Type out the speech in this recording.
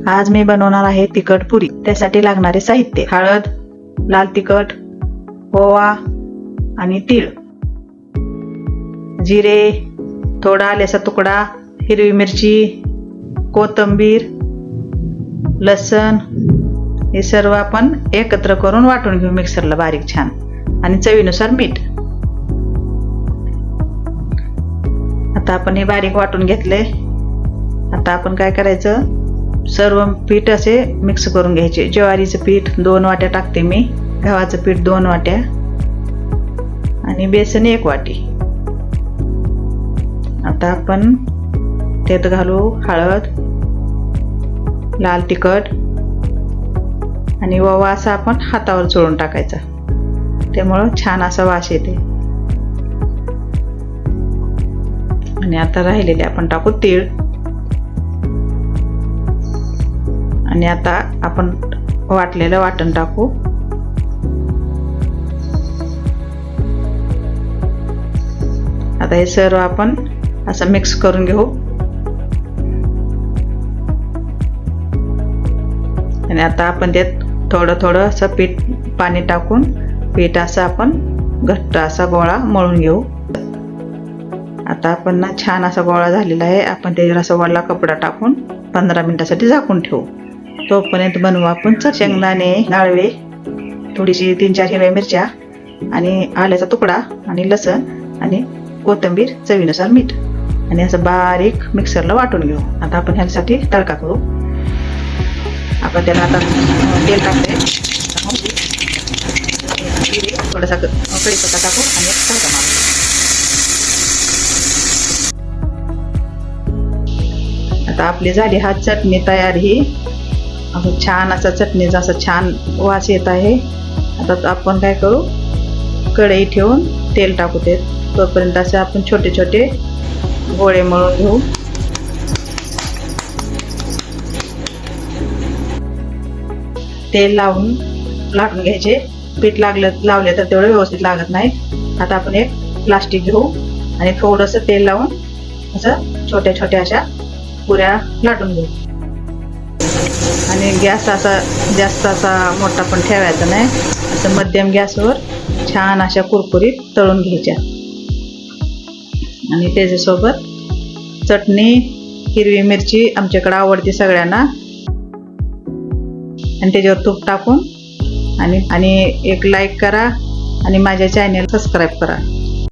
आज मी बनवणार आहे तिखट पुरी। त्यासाठी लागणारे साहित्य: हळद, लाल तिखट, ओवा आणि तीळ, जिरे, थोडा आल्याचा तुकडा, हिरवी मिरची, कोथिंबीर, लसण हे सर्व आपण एकत्र करून वाटून घेऊ मिक्सरला बारीक छान, आणि चवीनुसार मीठ। आता आपण हे बारीक वाटून घेतले। आता आपण काय करायचं, सर्व पीठ असे मिक्स करून घ्यायचे। ज्वारीचं पीठ 2 वाट्या टाकते मी, गव्हाचं पीठ 2 वाट्या आणि बेसन 1 वाटी। आता आपण त्यात घालू हळद, लाल तिखट आणि ओवा असा आपण हातावर चोळून टाकायचा, त्यामुळं छान असा वास येते। आणि आता राहिलेले आपण टाकू तीळ, आणि आता आपण वाटलेलं वाटण टाकू। आता हे सर्व आपण असं मिक्स करून घेऊ, आणि आता आपण त्यात थोडं थोडं असं पाणी टाकून पीठ असं आपण घट्ट असा गोळा मळून घेऊ। आता आपण ना छान असा गोळा झालेला आहे। आपण त्याच्यावर असा वल्ला कपडा टाकून 15 मिनिटासाठी झाकून ठेवू। तोपर्यंत बनवू आपण शेंगदाणे, डाळवे, थोडीशी 3-4 हिरव्या मिरच्या आणि आल्याचा तुकडा आणि लसण आणि कोथिंबीर, चवीनुसार मीठ, आणि असं बारीक मिक्सरला वाटून घेऊ। आता आपण ह्यासाठी तडका करू। आपण त्याला आता तेल टाकते, थोडासा कढीपत्ता टाकू आणि तडका मारू। आता आपली झाली हा चटणी तयार। ही असं छान असा चटणीचा असा छान वास येत आहे। आता आपण काय करू, कढई ठेवून तेल टाकू ते। तोपर्यंत असे आपण छोटे छोटे गोळे मळून घेऊ। तेल लावून लाटून घ्यायचे। पीठ लावले तर तेवढं व्यवस्थित लागत नाही। आता आपण एक प्लास्टिक घेऊ आणि थोडंसं तेल लावून असं छोट्या छोट्या अशा पुऱ्या लाटून घेऊ। आणि गॅस असा जास्त असा मोठा पण ठेवायचा नाही, असं मध्यम गॅसवर छान अशा कुरकुरीत तळून घ्यायच्या। आणि त्याच्यासोबत चटणी, हिरवी मिरची आमच्याकडे आवडते सगळ्यांना, आणि त्याच्यावर तूप टाकून आणि एक लाईक करा आणि माझ्या चॅनेल सबस्क्राईब करा।